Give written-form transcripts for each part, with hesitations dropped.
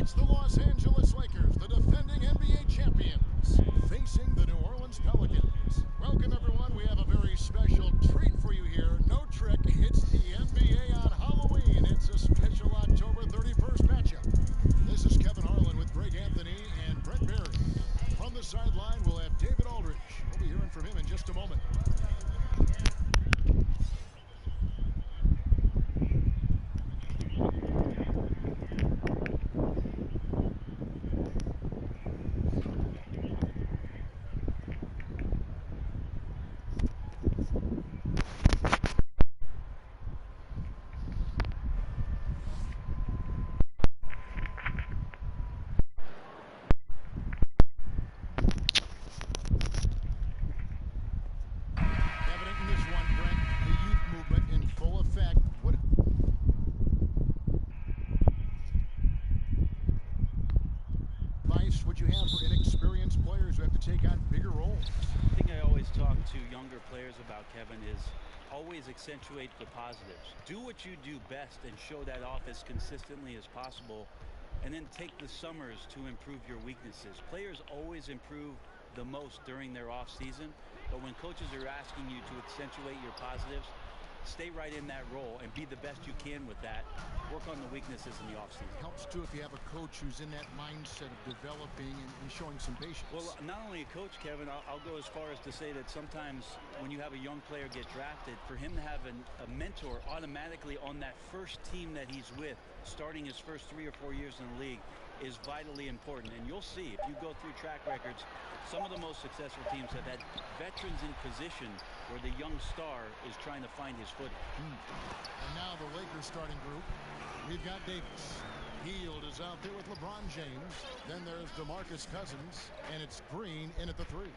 It's the Los Angeles Lakers, the defending NBA champions, facing the New Orleans Pelicans. Welcome, everyone. We have a very special treat for you here. No trick, it's the NBA on Halloween. It's a special October 31st matchup. This is Kevin Harlan with Greg Anthony and Brent Barry. From the sideline, we'll have David Aldridge. We'll be hearing from him in just a moment. Would you have for inexperienced players who have to take on bigger roles? The thing I always talk to younger players about, Kevin, is always accentuate the positives. Do what you do best and show that off as consistently as possible, and then take the summers to improve your weaknesses. Players always improve the most during their off season, but when coaches are asking you to accentuate your positives, stay right in that role and be the best you can with that. Work on the weaknesses in the offseason. Helps too if you have a coach who's in that mindset of developing and showing some patience. Well, not only a coach, Kevin, I'll go as far as to say that sometimes when you have a young player get drafted, for him to have a mentor automatically on that first team that he's with, starting his first 3 or 4 years in the league, is vitally important. And you'll see, if you go through track records, some of the most successful teams have had veterans in position where the young star is trying to find his footing. And now the Lakers starting group. We've got Davis. Hield is out there with LeBron James. Then there's DeMarcus Cousins, and it's Green in at the 3.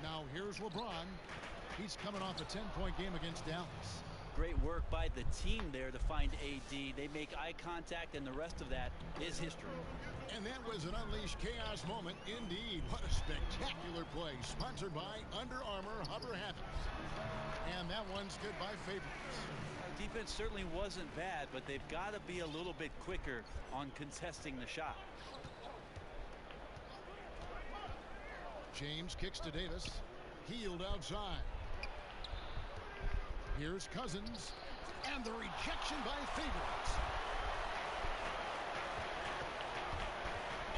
Now here's LeBron. He's coming off a 10-point game against Dallas. Great work by the team there to find AD. They make eye contact, and the rest of that is history. And that was an unleashed chaos moment indeed. What a spectacular play. Sponsored by Under Armour Hover Habits. And that one's good by Favorites. Defense certainly wasn't bad, but they've got to be a little bit quicker on contesting the shot. James kicks to Davis. Hield outside. Here's Cousins. And the rejection by Favorites.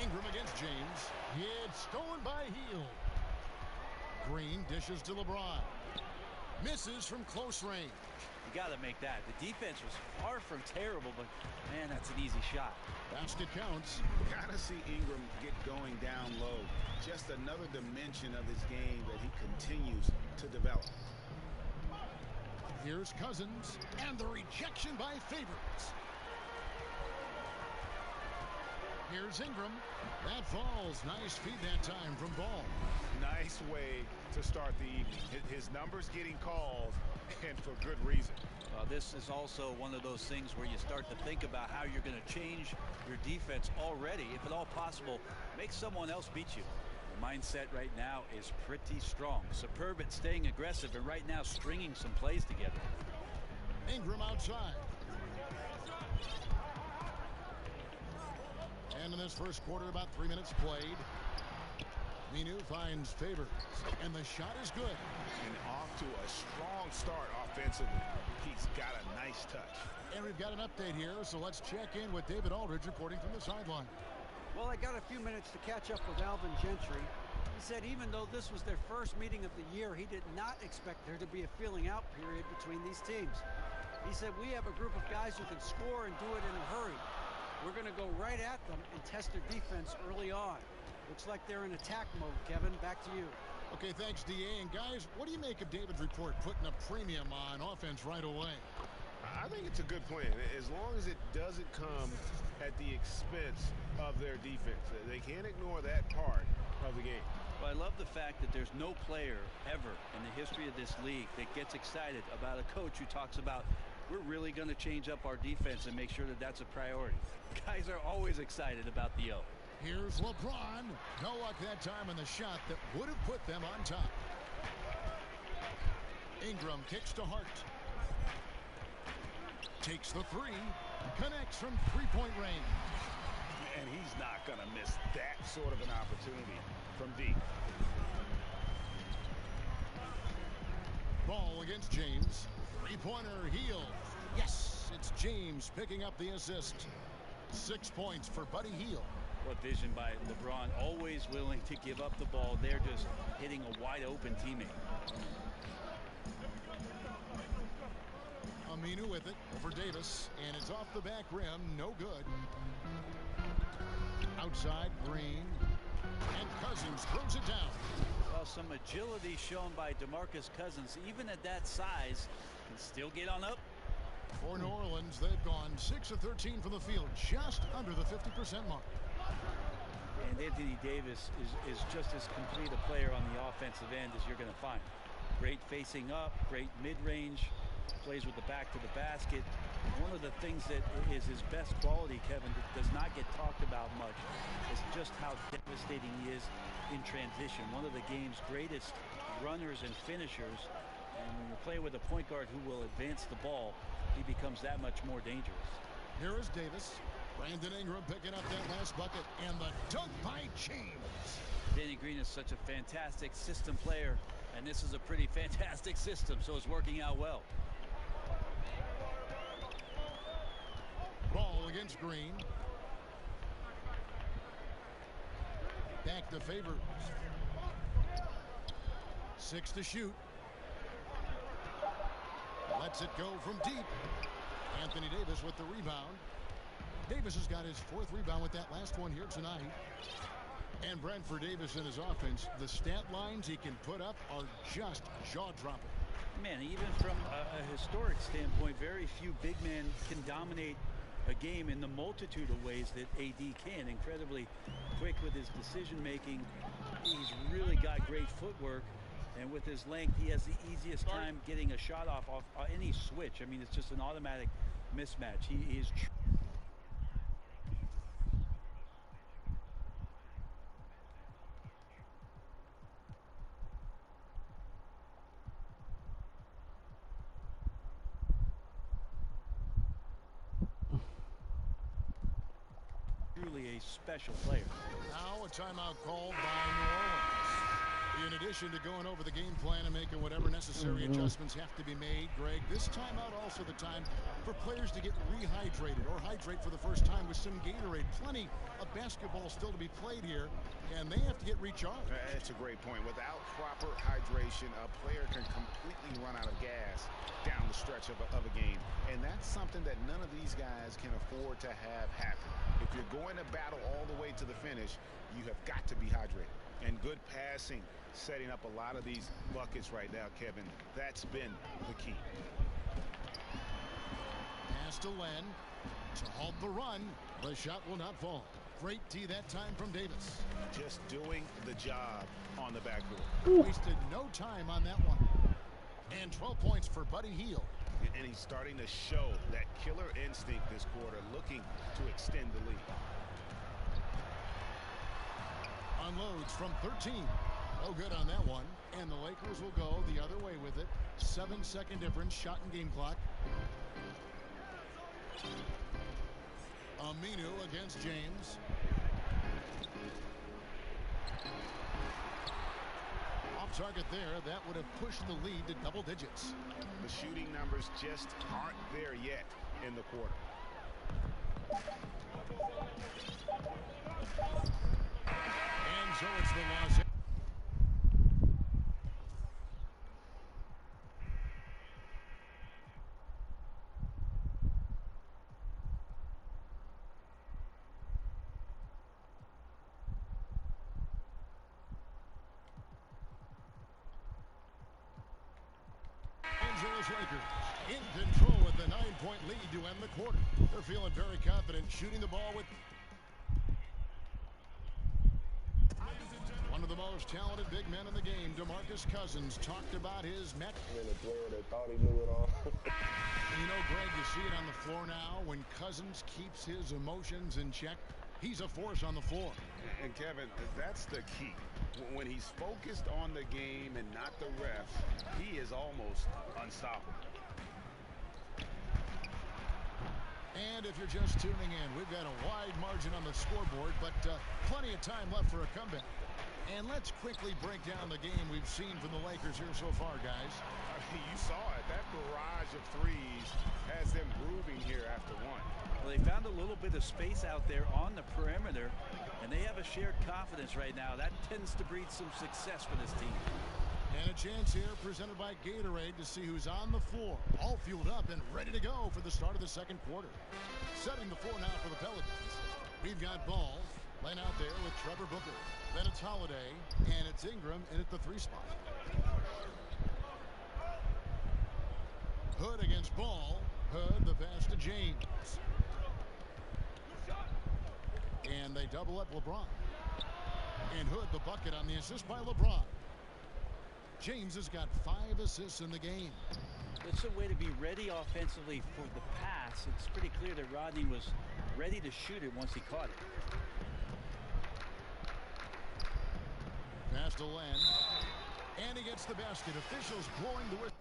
Ingram against James. It's stolen by Hield. Green dishes to LeBron. Misses from close range. You got to make that. The defense was far from terrible, but man, that's an easy shot. Basket counts. Gotta see Ingram get going down low. Just another dimension of his game that he continues to develop. Here's Cousins. And the rejection by Favorites. Here's Ingram. That falls. Nice feed that time from Ball. Nice way to start the evening. His numbers getting called, and for good reason. This is also one of those things where you start to think about how you're going to change your defense already. If at all possible, make someone else beat you. The mindset right now is pretty strong. Superb at staying aggressive, and right now stringing some plays together. Ingram outside. And in this first quarter, about 3 minutes played. Minu finds Favorites, and the shot is good. And off to a strong start offensively. He's got a nice touch. And we've got an update here, so let's check in with David Aldridge reporting from the sideline. Well, I got a few minutes to catch up with Alvin Gentry. He said even though this was their first meeting of the year, he did not expect there to be a feeling out period between these teams. He said we have a group of guys who can score and do it in a hurry. We're going to go right at them and test their defense early on. Looks like they're in attack mode, Kevin. Back to you. Okay, thanks, D.A. And guys, what do you make of David's report putting a premium on offense right away? I think it's a good plan, as long as it doesn't come at the expense of their defense. They can't ignore that part of the game. Well, I love the fact that there's no player ever in the history of this league that gets excited about a coach who talks about we're really going to change up our defense and make sure that that's a priority. Guys are always excited about the O. Here's LeBron. No luck that time on the shot that would have put them on top. Ingram kicks to Hart. Takes the 3. Connects from 3-point range. And he not going to miss that sort of an opportunity from deep. Ball against James. Three-pointer, Hield. Yes, it's James picking up the assist. 6 points for Buddy Hield. What vision by LeBron, always willing to give up the ball. They're just hitting a wide-open teammate. Aminu with it over Davis, and it's off the back rim. No good. Outside, Green. And Cousins throws it down. Well, some agility shown by DeMarcus Cousins, even at that size, can still get on up. For New Orleans, they've gone 6 of 13 from the field, just under the 50% mark. And Anthony Davis is just as complete a player on the offensive end as you're going to find. Great facing up, great mid-range, plays with the back to the basket. One of the things that is his best quality, Kevin, that does not get talked about much, is just how devastating he is in transition. One of the game's greatest runners and finishers. And when you play with a point guard who will advance the ball, he becomes that much more dangerous. Here is Davis. Brandon Ingram picking up that last bucket, and the dunk by James. Danny Green is such a fantastic system player, and this is a pretty fantastic system, so it's working out well. Ball against Green. Back to Favors. 6 to shoot. Lets it go from deep. Anthony Davis with the rebound. Davis has got his 4th rebound with that last one here tonight. And Brent, for Davis and his offense, the stat lines he can put up are just jaw-dropping. Man, even from a historic standpoint, very few big men can dominate a game in the multitude of ways that AD can. Incredibly quick with his decision-making. He's really got great footwork. And with his length, he has the easiest time getting a shot off any switch. I mean, it's just an automatic mismatch. He is truly a special player. Now a timeout called by New Orleans. In addition to going over the game plan and making whatever necessary adjustments have to be made, Greg, this timeout also the time for players to get rehydrated or hydrate for the first time with some Gatorade. Plenty of basketball still to be played here, and they have to get recharged. That's a great point. Without proper hydration, a player can completely run out of gas down the stretch of a game. And that's something that none of these guys can afford to have happen. If you're going to battle all the way to the finish, you have got to be hydrated. And good passing, setting up a lot of these buckets right now, Kevin. That's been the key. Pass to Len to halt the run. The shot will not fall. Great D that time from Davis. Just doing the job on the backboard. Wasted no time on that one. And 12 points for Buddy Hield. And he's starting to show that killer instinct this quarter, looking to extend the lead. Unloads from 13. No good on that one. And the Lakers will go the other way with it. 7-second difference, shot and game clock. Aminu against James. Off target there. That would have pushed the lead to double digits. The shooting numbers just aren't there yet in the quarter. And so it's the Los Angeles Lakers in control with the 9-point lead to end the quarter. They're feeling very confident shooting the ball with one of the most talented big men in the game. DeMarcus Cousins talked about his met. And a player that thought he knew it all. You know, Greg, you see it on the floor now. When Cousins keeps his emotions in check, he's a force on the floor. And Kevin, that's the key. When he's focused on the game and not the ref, he is almost unstoppable. And if you're just tuning in, we've got a wide margin margin on the scoreboard, but plenty of time left for a comeback. And let's quickly break down the game we've seen from the Lakers here so far, guys. You saw it. That barrage of threes has them grooving here after one. Well, they found a little bit of space out there on the perimeter, and they have a shared confidence right now. That tends to breed some success for this team. And a chance here presented by Gatorade to see who's on the floor. All fueled up and ready to go for the start of the second quarter. Setting the floor now for the Pelicans. We've got Ball laying out there with Trevor Booker. Then it's Holiday, and it's Ingram in at the 3 spot. Hood against Ball. Hood, the pass to James. And they double up LeBron. And Hood, the bucket on the assist by LeBron. James has got 5 assists in the game. It's a way to be ready offensively for the pass. It's pretty clear that Rodney was ready to shoot it once he caught it. Pass to Len. And he gets the basket. Officials blowing the whistle.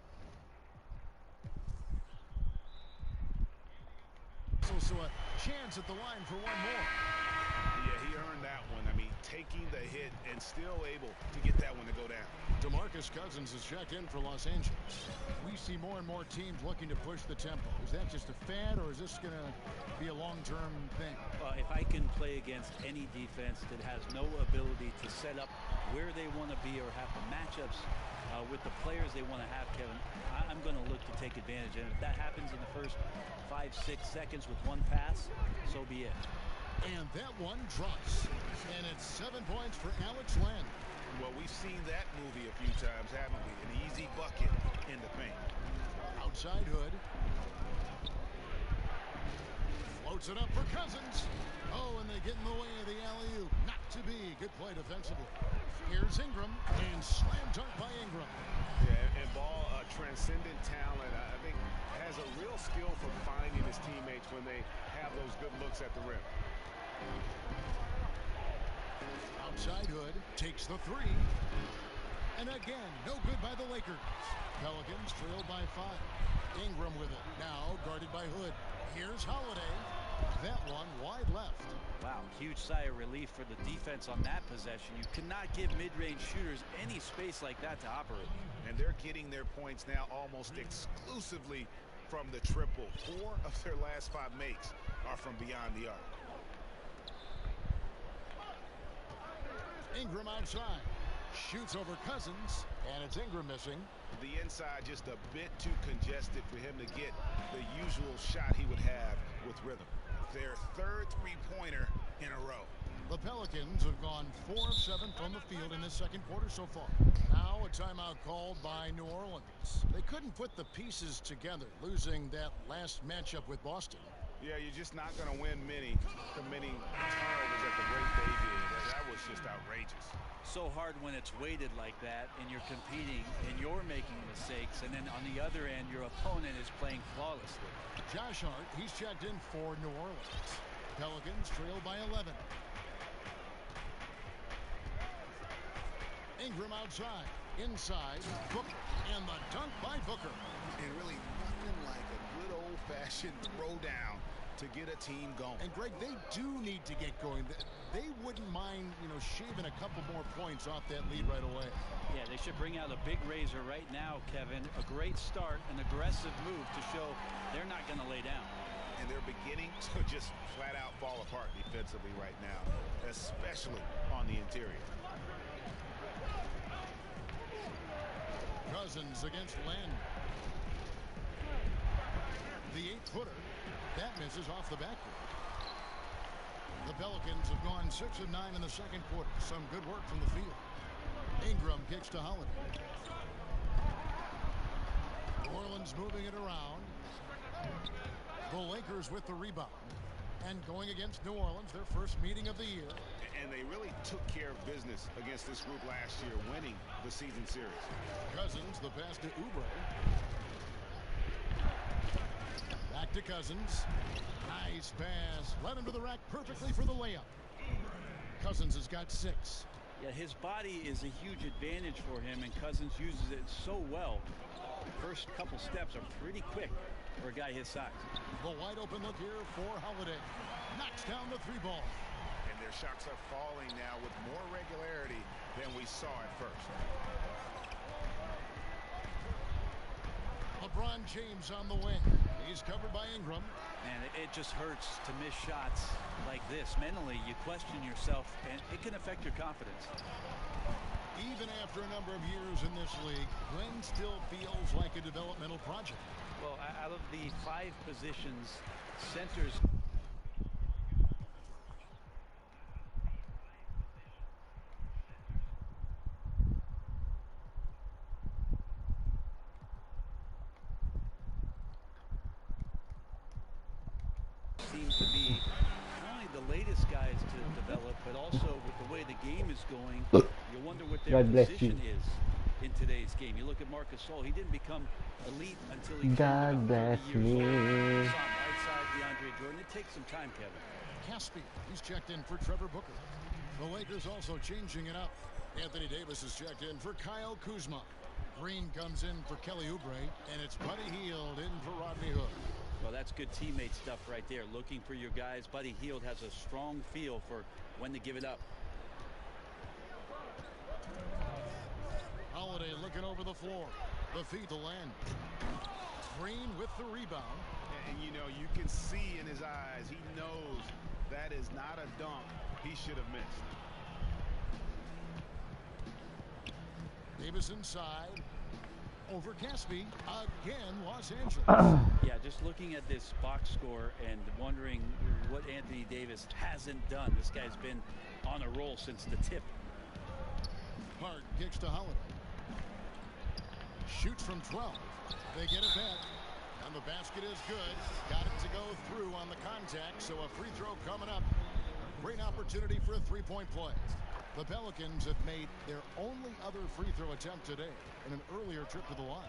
So a chance at the line for one more. Yeah, he earned that one. I mean, taking the hit and still able to get that one to go down. DeMarcus Cousins has checked in for Los Angeles. We see more and more teams looking to push the tempo. Is that just a fad, or is this going to be a long-term thing? If I can play against any defense that has no ability to set up where they want to be or have the matchups with the players they want to have, Kevin, I'm going to look to take advantage. And if that happens in the first 5-6 seconds with one pass, so be it. And that one drops. And it's 7 points for Alex Len. Well, we've seen that movie a few times, haven't we? An easy bucket in the paint. Outside Hood. Floats it up for Cousins. Oh, and they get in the way of the alley-oop. Not to be. Good play defensively. Here's Ingram. And slam dunk by Ingram. Yeah, and Ball, a transcendent talent. I think has a real skill for finding his teammates when they have those good looks at the rim. Outside Hood takes the 3. And again, no good by the Lakers. Pelicans trailed by 5. Ingram with it. Now guarded by Hood. Here's Holiday. That one wide left. Wow, huge sigh of relief for the defense on that possession. You cannot give mid-range shooters any space like that to operate. And they're getting their points now almost exclusively from the triple. 4 of their last 5 makes are from beyond the arc. Ingram outside. Shoots over Cousins. And it's Ingram missing. The inside just a bit too congested for him to get the usual shot he would have with rhythm. Their 3rd three-pointer in a row. The Pelicans have gone 4 of 7 from the field in this second quarter so far. Now a timeout called by New Orleans. They couldn't put the pieces together, losing that last matchup with Boston. Yeah, you're just not going to win many turnovers at the rate they did. That was just outrageous. So hard when it's weighted like that and you're competing and you're making mistakes, and then on the other end your opponent is playing flawlessly. Josh Hart, he's checked in for New Orleans. Pelicans trail by 11. Ingram outside. Inside. Booker. And the dunk by Booker. And really nothing like a good old-fashioned throwdown to get a team going. And Greg, they do need to get going. They wouldn't mind, shaving a couple more points off that lead right away. Yeah, they should bring out a big razor right now, Kevin. A great start, an aggressive move to show they're not going to lay down. And they're beginning to just flat out fall apart defensively right now, especially on the interior. Cousins against Len. The 8-footer. That misses off the backboard. The Pelicans have gone 6 of 9 in the second quarter. Some good work from the field. Ingram kicks to Holiday. New Orleans moving it around. The Lakers with the rebound. And going against New Orleans, their first meeting of the year. And they really took care of business against this group last year, winning the season series. Cousins, the pass to Oubre. Back to Cousins. Nice pass. Led him to the rack perfectly for the layup. Cousins has got 6. Yeah, his body is a huge advantage for him, and Cousins uses it so well. The first couple steps are pretty quick. for a guy his size. The wide open look here for Holiday. Knocks down the three ball. And their shots are falling now with more regularity than we saw at first. LeBron James on the wing. He's covered by Ingram. And it just hurts to miss shots like this. Mentally, you question yourself, and it can affect your confidence. Even after a number of years in this league, Glenn still feels like a developmental project. Well, out of the 5 positions, centers seem to be not only the latest guys to develop, but also with the way the game is going, you wonder what their position is in today's game. You look at Marc Gasol, he didn't become elite until he turned about 30 years old. Saw him right side DeAndre Jordan. It takes some time, Kevin. Caspi, he's checked in for Trevor Booker. The Lakers also changing it up. Anthony Davis is checked in for Kyle Kuzma. Green comes in for Kelly Oubre, and it's Buddy Hield in for Rodney Hood. Well, that's good teammate stuff right there. Looking for your guys. Buddy Hield has a strong feel for when to give it up. Holiday looking over the floor. The feed to land. Green with the rebound. And you know, you can see in his eyes, he knows that is not a dunk he should have missed. Davis inside. Over Caspi. Again, Los Angeles. Yeah, just looking at this box score and wondering what Anthony Davis hasn't done. This guy's been on a roll since the tip. Hart kicks to Holiday. Shoots from 12. They get it back. And the basket is good. Got it to go through on the contact, so a free throw coming up. Great opportunity for a three-point play. The Pelicans have made their only other free throw attempt today in an earlier trip to the line.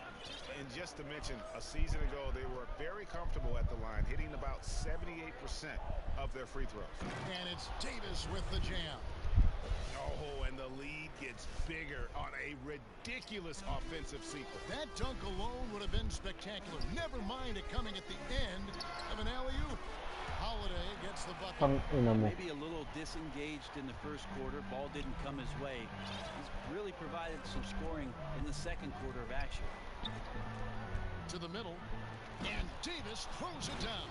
And just to mention, a season ago, they were very comfortable at the line, hitting about 78% of their free throws. And it's Davis with the jam. Oh, and the lead gets bigger on a ridiculous offensive sequence. That dunk alone would have been spectacular. Never mind it coming at the end of an alley-oop. Holiday gets the bucket. Maybe a little disengaged in the first quarter. Ball didn't come his way. He's really provided some scoring in the second quarter of action. To the middle. And Davis throws it down.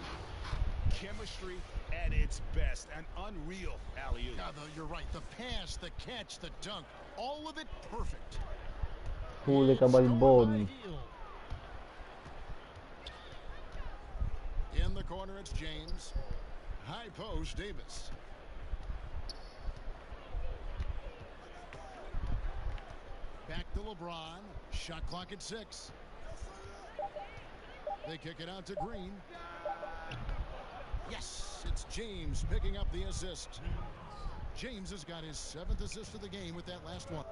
Chemistry at its best. An unreal alley-oop. God, you're right. The pass, the catch, the dunk. All of it perfect. Huli ka balbon. In the corner, it's James. High post, Davis. Back to LeBron. Shot clock at 6. They kick it out to Green. Yes, it's James picking up the assist. James has got his 7th assist of the game with that last one.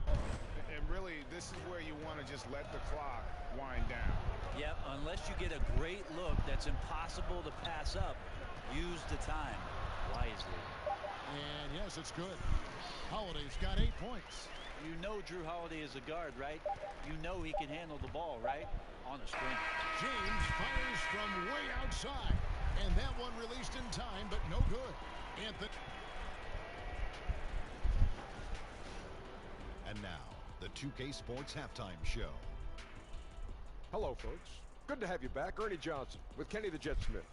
And really, this is where you want to just let the clock wind down. Yep, unless you get a great look that's impossible to pass up, use the time wisely. And yes, it's good. Holiday's got 8 points. You know Drew Holiday is a guard, right? You know he can handle the ball, right? On the screen. James fires from way outside. And that one released in time, but no good. Anthony. And now, the 2K Sports Halftime Show. Hello, folks. Good to have you back. Ernie Johnson with Kenny the Jet Smith.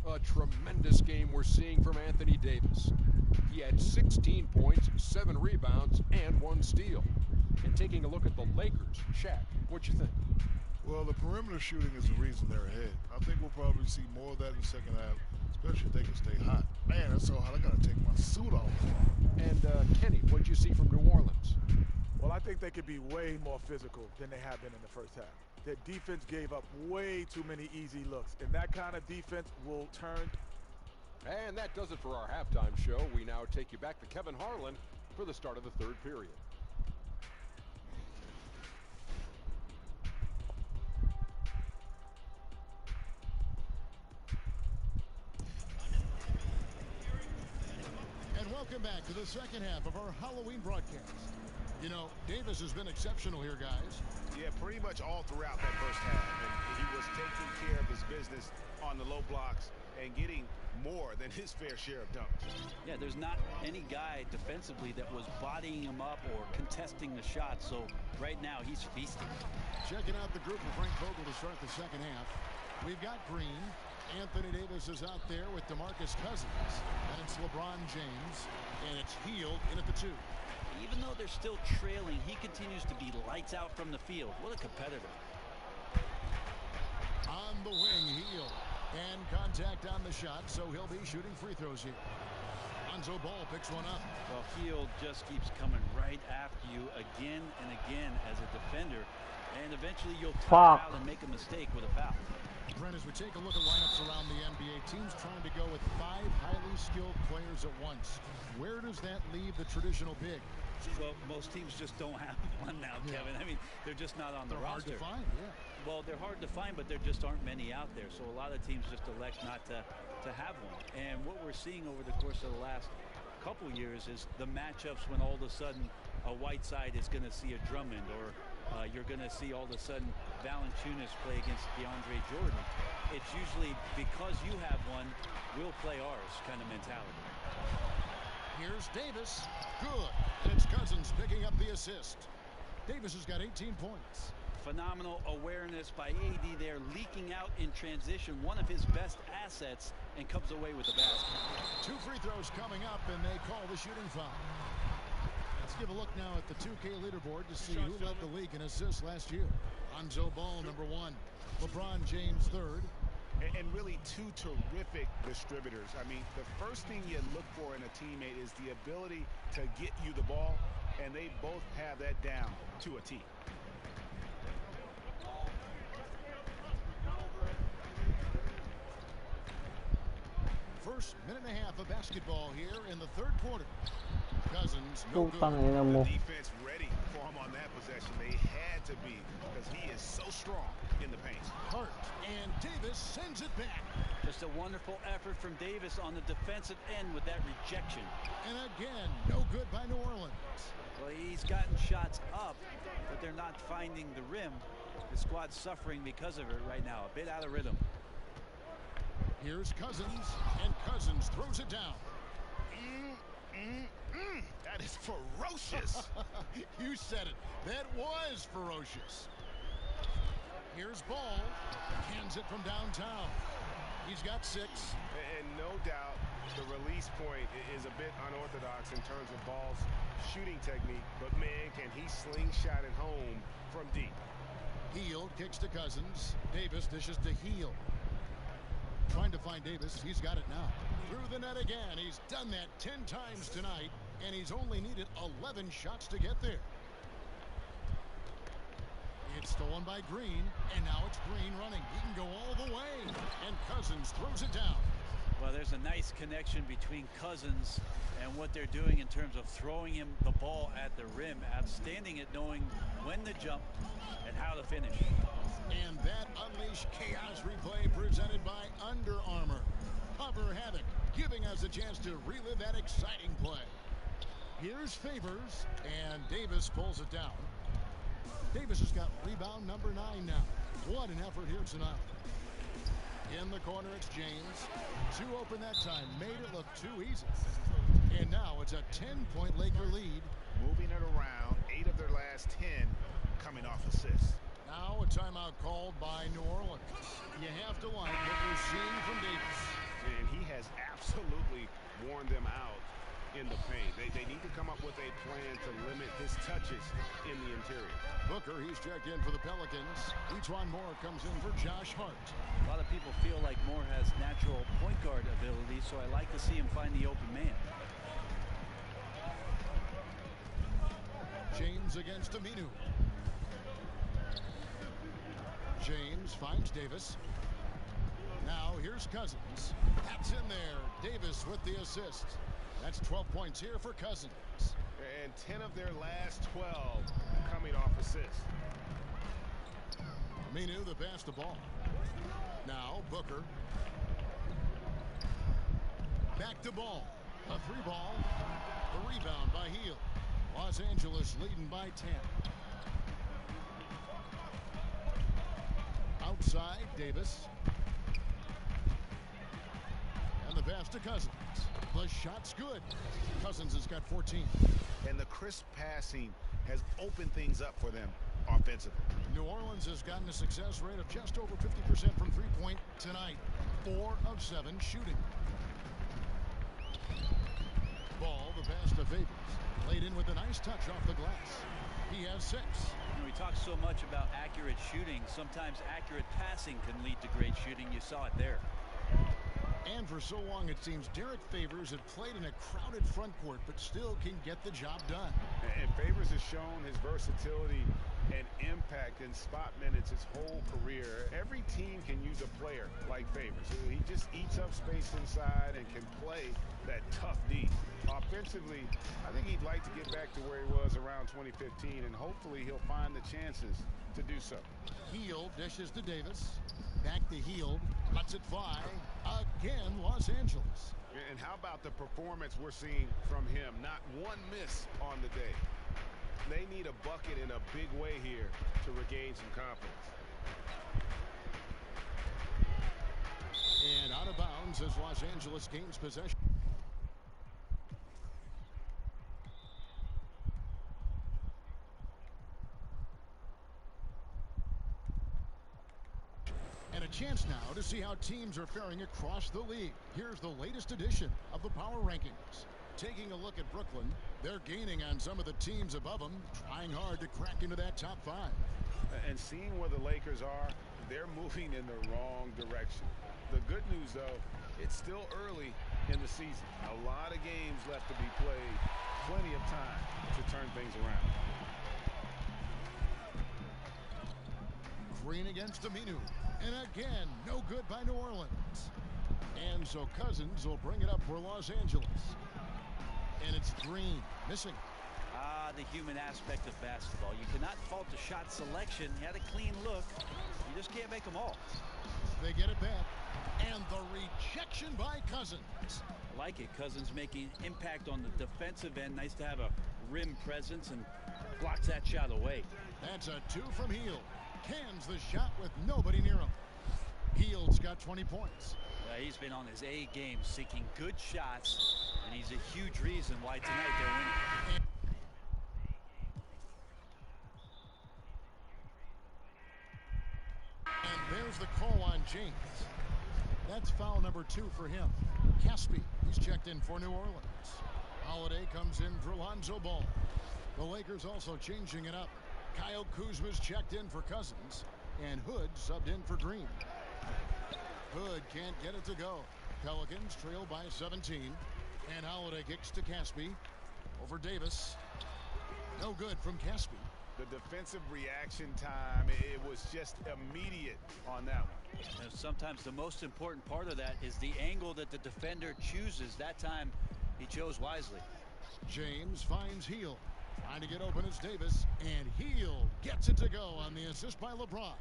A tremendous game we're seeing from Anthony Davis. He had 16 points, 7 rebounds, and 1 steal. And taking a look at the Lakers, Shaq, what you think? Well, the perimeter shooting is the reason they're ahead. I think we'll probably see more of that in the second half, especially if they can stay hot. Man, that's so hot. I got to take my suit off. And Kenny, what did you see from New Orleans? Well, I think they could be way more physical than they have been in the first half. Their defense gave up way too many easy looks, and that kind of defense will turn. And that does it for our halftime show. We now take you back to Kevin Harlan for the start of the third period. And welcome back to the second half of our Halloween broadcast. You know, Davis has been exceptional here, guys. Yeah, pretty much all throughout that first half. And he was taking care of his business on the low blocks and getting more than his fair share of dunks. Yeah, there's not any guy defensively that was bodying him up or contesting the shot. So right now he's feasting. Checking out the group for Frank Vogel to start the second half. We've got Green. Anthony Davis is out there with DeMarcus Cousins. And it's LeBron James. And it's Hield in at the 2. Even though they're still trailing, he continues to be lights out from the field. What a competitor. On the wing, Hield. And contact on the shot, so he'll be shooting free throws here. Lonzo Ball picks one up. Well, Hield just keeps coming right after you again and again as a defender. And eventually you'll tap out and make a mistake with a foul. Brent, as we take a look at lineups around the NBA, teams trying to go with 5 highly skilled players at once. Where does that leave the traditional big? Well, most teams just don't have one now, Kevin. I mean, they're just not on the roster. They're hard to find, yeah. Well, they're hard to find, but there just aren't many out there. So a lot of teams just elect not to have one. And what we're seeing over the course of the last couple years is the matchups when all of a sudden a Whiteside is going to see a Drummond, or you're going to see all of a sudden Valanciunas play against DeAndre Jordan. It's usually because you have one, we'll play ours kind of mentality. Here's Davis. Good. And it's Cousins picking up the assist. Davis has got 18 points. Phenomenal awareness by AD there, leaking out in transition, one of his best assets, and comes away with the basket. 2 free throws coming up, and they call the shooting foul. Let's give a look now at the 2K leaderboard to see who led the league in assists last year. Lonzo Ball, number 1. LeBron James, 3rd. And really 2 terrific distributors. I mean, the first thing you look for in a teammate is the ability to get you the ball, and they both have that down to a T. First minute and a half of basketball here in the 3rd quarter. Cousins, no good. The defense ready for him on that possession. They had to be, because he is so strong in the paint. Hart, and Davis sends it back. Just a wonderful effort from Davis on the defensive end with that rejection. And again, no good by New Orleans. Well, he's gotten shots up, but they're not finding the rim. The squad's suffering because of it right now, a bit out of rhythm. Here's Cousins, and Cousins throws it down. That is ferocious. You said it. That was ferocious. Here's Ball. Hands it from downtown. He's got 6. And no doubt the release point is a bit unorthodox in terms of Ball's shooting technique. But, man, can he slingshot it home from deep. Hield kicks to Cousins. Davis dishes to Hield. Trying to find Davis. He's got it now. Through the net again. He's done that 10 times tonight, and he's only needed 11 shots to get there. It's stolen by Green, and now it's Green running. He can go all the way, and Cousins throws it down. Well, there's a nice connection between Cousins and what they're doing in terms of throwing him the ball at the rim. Outstanding at knowing when to jump and how to finish. And that Unleash Chaos replay presented by Under Armour. Cover Havoc, giving us a chance to relive that exciting play. Here's Favors, and Davis pulls it down. Davis has got rebound number 9 now. What an effort here tonight. In the corner, it's James. 2 open that time. Made it look too easy. And now it's a 10-point Laker lead. Moving it around. 8 of their last 10 coming off assists. Now a timeout called by New Orleans. You have to like what you're seeing from Davis. And he has absolutely worn them out in the paint. They need to come up with a plan to limit his touches in the interior. Booker, he's checked in for the Pelicans. Etuan Moore comes in for Josh Hart. A lot of people feel like Moore has natural point guard ability, so I like to see him find the open man. James against Aminu. James finds Davis. Now here's Cousins. That's in there. Davis with the assist. That's 12 points here for Cousins. And 10 of their last 12 coming off assists. Aminu the pass the ball. Now Booker. Back to Ball. A 3 ball. The rebound by Hield. Los Angeles leading by 10. Outside, Davis. And the pass to Cousins. The shot's good. Cousins has got 14. And the crisp passing has opened things up for them offensively. New Orleans has gotten a success rate of just over 50% from three-point tonight. 4 of 7 shooting. Ball, the pass to Favors. Laid in with a nice touch off the glass. He has 6. We talk so much about accurate shooting. Sometimes accurate passing can lead to great shooting. You saw it there. And for so long, it seems Derek Favors had played in a crowded front court, but still can get the job done. And Favors has shown his versatility and impact in spot minutes his whole career. Every team can use a player like Favors. He just eats up space inside and can play that tough D. Offensively, I think he'd like to get back to where he was around 2015, and hopefully he'll find the chances to do so. Hield dishes to Davis. Back to Hield. Lets it fly. Again, Los Angeles. And how about the performance we're seeing from him? Not one miss on the day. They need a bucket in a big way here to regain some confidence. And out of bounds as Los Angeles gains possession. And a chance now to see how teams are faring across the league. Here's the latest edition of the Power Rankings. Taking a look at Brooklyn, they're gaining on some of the teams above them, trying hard to crack into that top 5. And seeing where the Lakers are, they're moving in the wrong direction. The good news, though, it's still early in the season. A lot of games left to be played. Plenty of time to turn things around. Green against Aminu. And again, no good by New Orleans. And so Cousins will bring it up for Los Angeles. And it's Green missing. The human aspect of basketball. You cannot fault the shot selection. He had a clean look. You just can't make them all. They get it back. And the rejection by Cousins. I like it. Cousins making impact on the defensive end. Nice to have a rim presence and blocks that shot away. That's a 2 from Hield. Cans the shot with nobody near him. Hield's got 20 points. He's been on his A game, seeking good shots, and he's a huge reason why tonight they're winning. And there's the call on James. That's foul number 2 for him. Caspi, he's checked in for New Orleans. Holiday comes in for Lonzo Ball. The Lakers also changing it up. Kyle Kuzma's checked in for Cousins, and Hood subbed in for Green. Hood can't get it to go. Pelicans trail by 17, and Holiday kicks to Caspi over Davis. No good from Caspi. The defensive reaction time, it was just immediate on that one. And sometimes the most important part of that is the angle that the defender chooses. That time, he chose wisely. James finds Hield. Trying to get open is Davis, and Hield gets it to go on the assist by LeBron.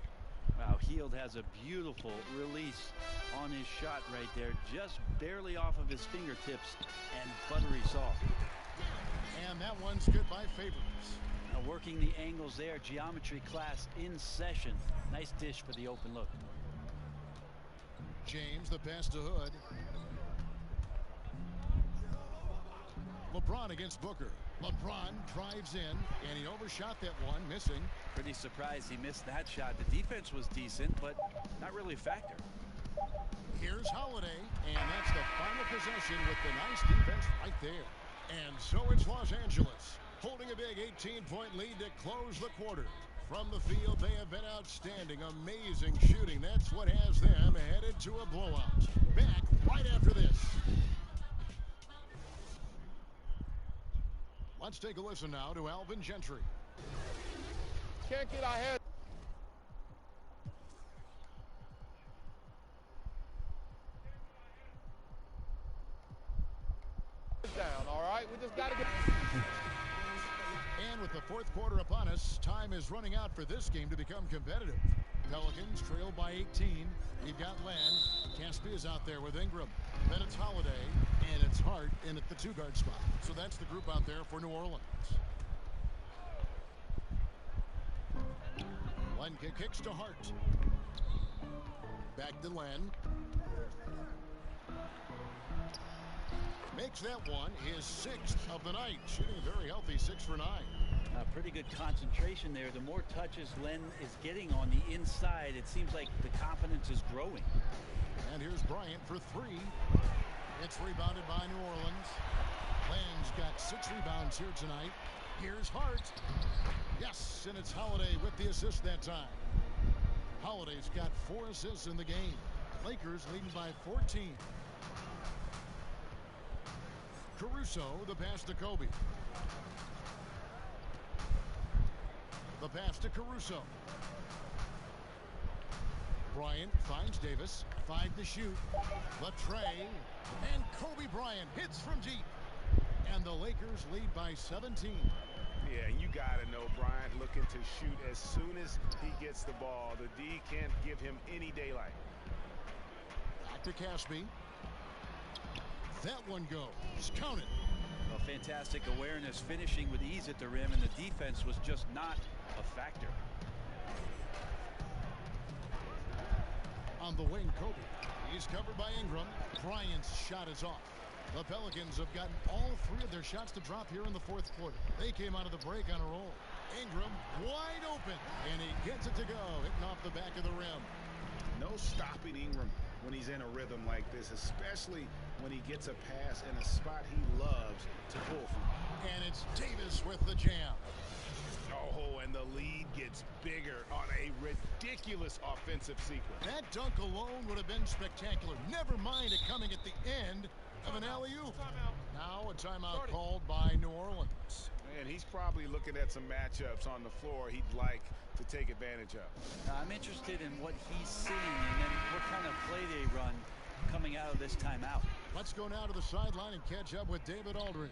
Wow, Hield has a beautiful release on his shot right there, just barely off of his fingertips and buttery soft. And that one's good by Favors. Now working the angles there, geometry class in session. Nice dish for the open look. James, the pass to Hood. LeBron against Booker. LeBron drives in, and he overshot that one, missing. Pretty surprised he missed that shot. The defense was decent, but not really a factor. Here's Holiday, and that's the final possession with the nice defense right there. And so it's Los Angeles, holding a big 18-point lead to close the quarter. From the field, they have been outstanding, amazing shooting. That's what has them headed to a blowout. Back right after this. Let's take a listen now to Alvin Gentry. Can't get our head down, all right? We just got to get... And with the fourth quarter upon us, time is running out for this game to become competitive. Pelicans trail by 18. You've got Len. Caspi is out there with Ingram. Then it's Holiday, and it's Hart in at the 2-guard spot. So that's the group out there for New Orleans. Len kicks to Hart. Back to Len. Makes that one his 6th of the night. Shooting very healthy, 6 for 9. Pretty good concentration there. The more touches Len is getting on the inside, it seems like the confidence is growing. And here's Bryant for 3. It's rebounded by New Orleans. Len's got 6 rebounds here tonight. Here's Hart. Yes, and it's Holiday with the assist that time. Holiday's got 4 assists in the game. Lakers leading by 14. Caruso, the pass to Kobe. The pass to Caruso. Bryant finds Davis. 5 to shoot. The tray. And Kobe Bryant hits from deep. And the Lakers lead by 17. Yeah, you got to know Bryant looking to shoot as soon as he gets the ball. The D can't give him any daylight. Back to Caspi. That one goes. Count it. Well, fantastic awareness, finishing with ease at the rim, and the defense was just not a factor. On the wing, Kobe. He's covered by Ingram. Bryant's shot is off. The Pelicans have gotten all 3 of their shots to drop here in the 4th quarter. They came out of the break on a roll. Ingram wide open, and he gets it to go, hitting off the back of the rim. No stopping Ingram when he's in a rhythm like this, especially when he gets a pass in a spot he loves to pull from. And it's Davis with the jam. Oh, and the lead gets bigger on a ridiculous offensive sequence. That dunk alone would have been spectacular. Never mind it coming at the end of an alley-oop. Now a timeout called by New Orleans. And he's probably looking at some matchups on the floor he'd like to take advantage of. I'm interested in what he's seeing and then what kind of play they run coming out of this timeout. Let's go now to the sideline and catch up with David Aldridge.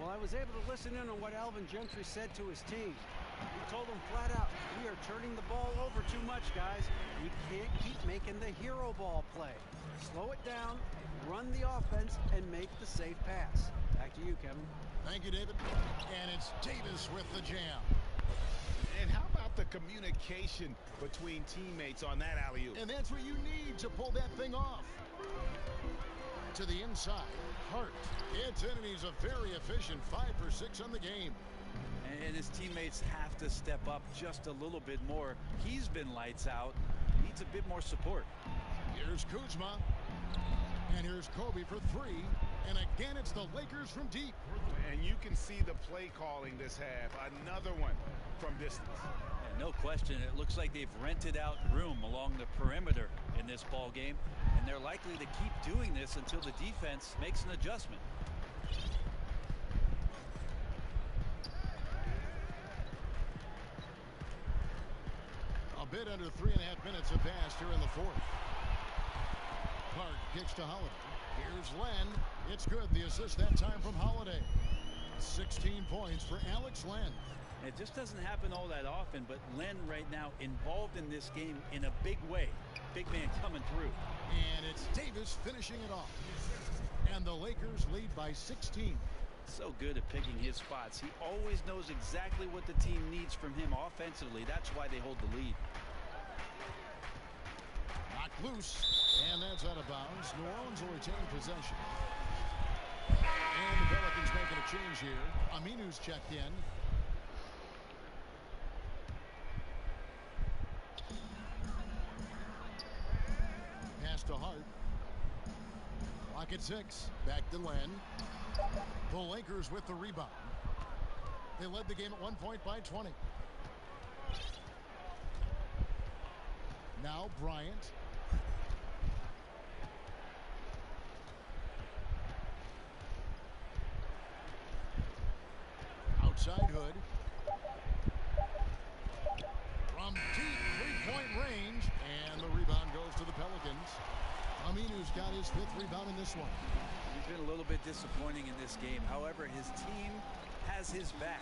Well, I was able to listen in on what Alvin Gentry said to his team. He told them flat out, we are turning the ball over too much, guys. We can't keep making the hero ball play. Slow it down, run the offense, and make the safe pass. Back to you, Kevin. Thank you, David. And it's Davis with the jam. And how about the communication between teammates on that alley-oop? And that's what you need to pull that thing off. To the inside, Hart. It's in, and he's a very efficient 5 for 6 on the game. And his teammates have to step up just a little bit more. He's been lights out. Needs a bit more support. Here's Kuzma. And here's Kobe for 3. And again, it's the Lakers from deep. And you can see the play calling this half. Another one from distance. And no question, it looks like they've rented out room along the perimeter in this ball game. And they're likely to keep doing this until the defense makes an adjustment. A bit under 3.5 minutes have passed here in the 4th. Clark kicks to Holiday. Here's Len. It's good. The assist that time from Holiday. 16 points for Alex Len. It just doesn't happen all that often, but Len right now involved in this game in a big way. Big man coming through. And it's Davis finishing it off. And the Lakers lead by 16. So good at picking his spots. He always knows exactly what the team needs from him offensively. That's why they hold the lead. Knocked loose. And that's out of bounds. New Orleans will retain possession. And the Pelicans making a change here. Aminu's checked in. Pass to Hart. Clock at 6. Back to Len. The Lakers with the rebound. They led the game at 1 point by 20. Now Bryant. Outside Hood. From deep three-point range. And the rebound goes to the Pelicans. Aminu's got his 5th rebound in this one. He's been a little bit disappointing in this game. However, his team has his back.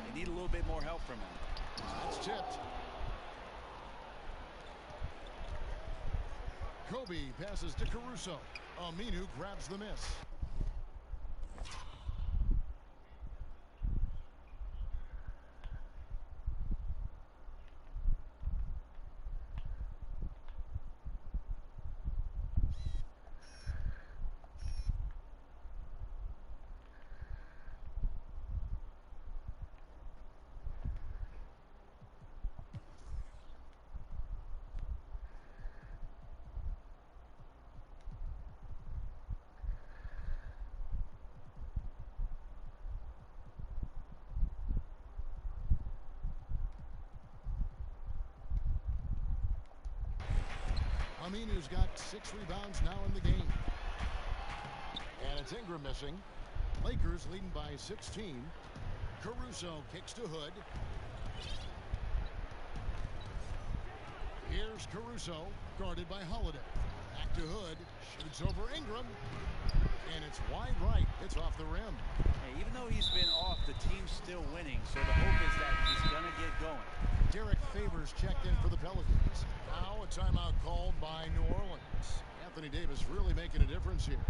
They need a little bit more help from him. That's tipped. Kobe passes to Caruso. Aminu grabs the miss. Aminu's got 6 rebounds now in the game. And it's Ingram missing. Lakers leading by 16. Caruso kicks to Hood. Here's Caruso, guarded by Holiday. Back to Hood, shoots over Ingram. And it's wide right. It's off the rim. Hey, even though he's been off, the team's still winning, so the hope is that he's going to get going. Derek Favors checked in for the Pelicans. Now a timeout called by New Orleans. Anthony Davis really making a difference here.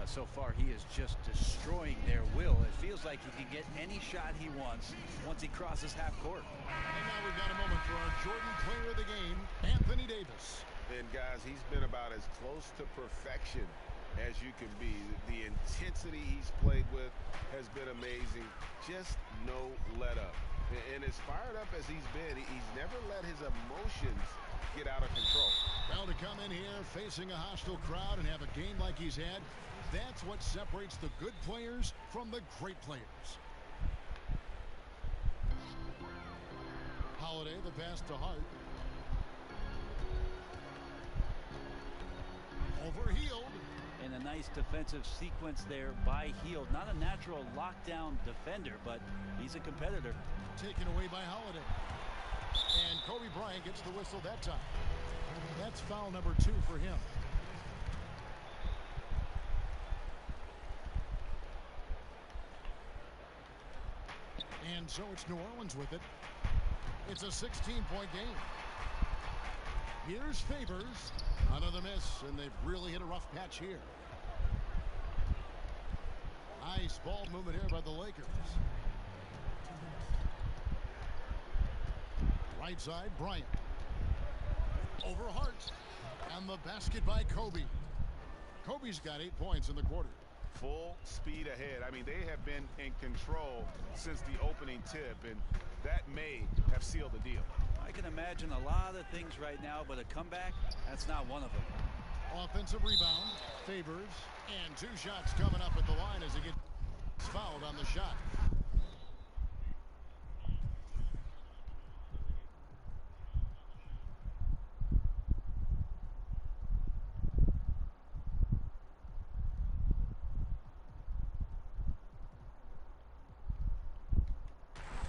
So far, he is just destroying their will. It feels like he can get any shot he wants once he crosses half court. And now we've got a moment for our Jordan player of the game, Anthony Davis. And guys, he's been about as close to perfection as you can be. The intensity he's played with has been amazing. Just no let up. And as fired up as he's been, he's never let his emotions get out of control. Well, to come in here facing a hostile crowd and have a game like he's had, that's what separates the good players from the great players. Holiday, the pass to Hart. Over Hield. And a nice defensive sequence there by Hield. Not a natural lockdown defender, but he's a competitor. Taken away by Holiday. And Kobe Bryant gets the whistle that time. That's foul number 2 for him. And so it's New Orleans with it. It's a 16-point game. Here's Favors. Another miss, and they've really hit a rough patch here. Nice ball movement here by the Lakers. Right side, Bryant. Over Hart. And the basket by Kobe. Kobe's got 8 points in the quarter. Full speed ahead. I mean, they have been in control since the opening tip, and that may have sealed the deal. I can imagine a lot of things right now, but a comeback, that's not one of them. Offensive rebound, Favors, and 2 shots coming up at the line as he gets fouled on the shot.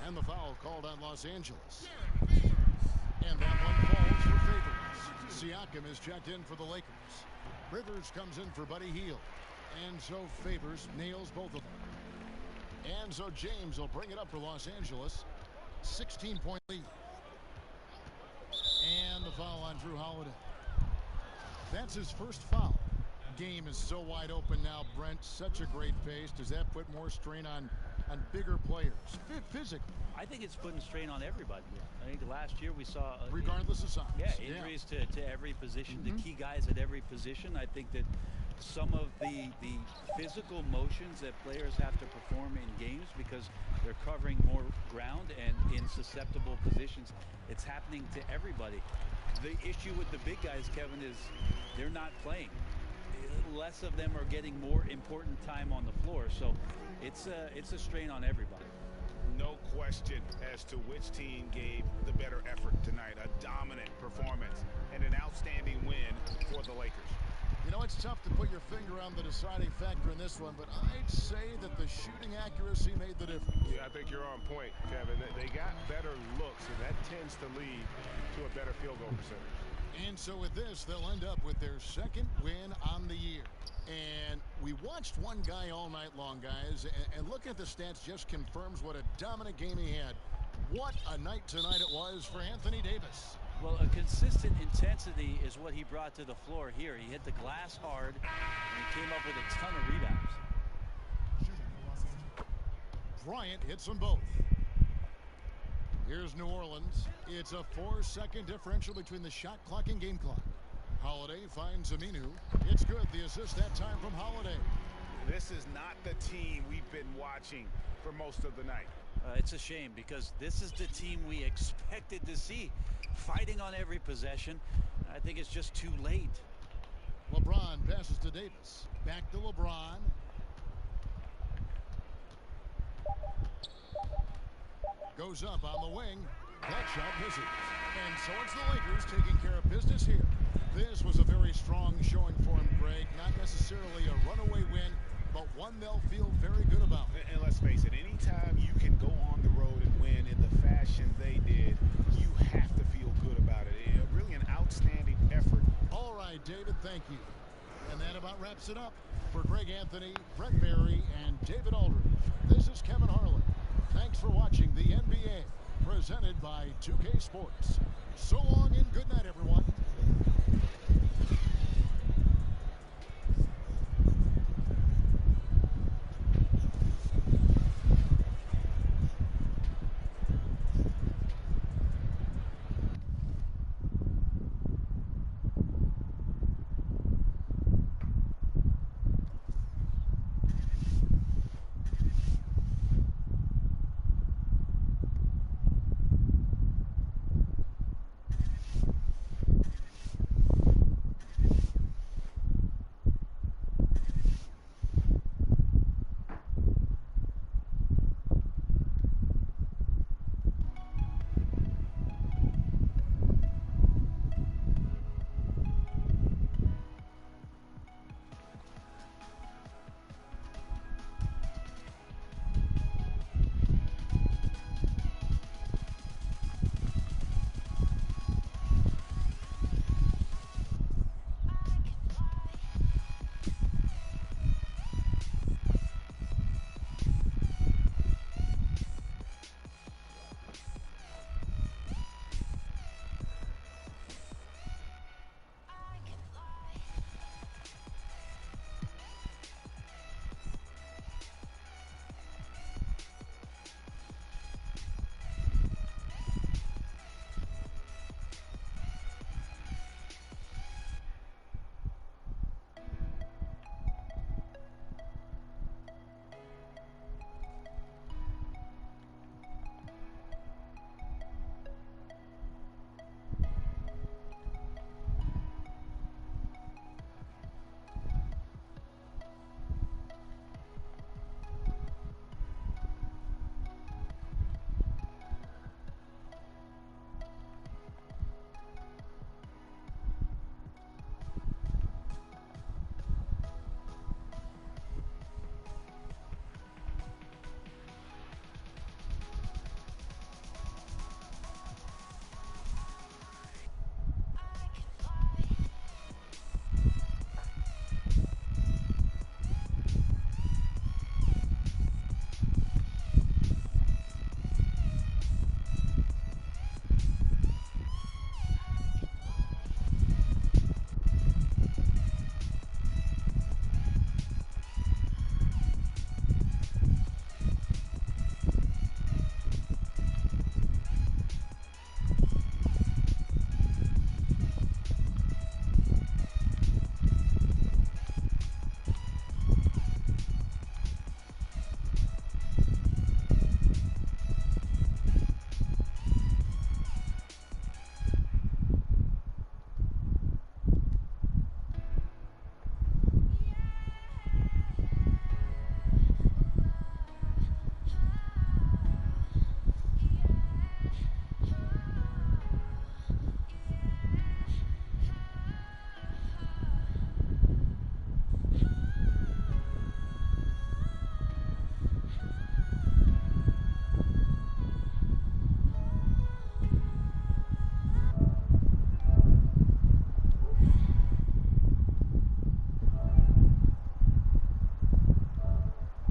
And the foul called on Los Angeles. And that one falls for Favors. Siakam is checked in for the Lakers. Rivers comes in for Buddy Hield. And so Favors nails both of them. And so James will bring it up for Los Angeles. 16-point lead. And the foul on Drew Holiday. That's his first foul. Game is so wide open now, Brent. Such a great pace. Does that put more strain on bigger players physically? I think it's putting strain on everybody. I think last year we saw regardless of size. Yeah, injuries to every position, the key guys at every position. I think that some of the physical motions that players have to perform in games because they're covering more ground and in susceptible positions, it's happening to everybody. The issue with the big guys, Kevin, is they're not playing. Less of them are getting more important time on the floor, so it's a strain on everybody. No question as to which team gave the better effort tonight. A dominant performance and an outstanding win for the Lakers. You know, it's tough to put your finger on the deciding factor in this one, but I'd say that the shooting accuracy made the difference. Yeah, I think you're on point, Kevin. They got better looks, and that tends to lead to a better field goal percentage. And so with this, they'll end up with their 2nd win on the year. And we watched one guy all night long, guys, and looking at the stats just confirms what a dominant game he had. What a night tonight it was for Anthony Davis. Well, a consistent intensity is what he brought to the floor here. He hit the glass hard, and he came up with a ton of rebounds. Bryant hits them both. Here's New Orleans. It's a 4-second differential between the shot clock and game clock. Holiday finds Aminu. It's good. The assist that time from Holiday. This is not the team we've been watching for most of the night. It's a shame because this is the team we expected to see fighting on every possession. I think it's just too late. LeBron passes to Davis. Back to LeBron. Goes up on the wing. That shot misses. And so it's the Lakers taking care of business here. This was a very strong showing for him, Greg. Not necessarily a runaway win, but one they'll feel very good about. And let's face it, anytime you can go on the road and win in the fashion they did, you have to feel good about it. Really an outstanding effort. All right, David, thank you. And that about wraps it up. For Greg Anthony, Brett Barry, and David Aldridge, this is Kevin Harlan. Thanks for watching the NBA, presented by 2K Sports. So long and good night, everyone.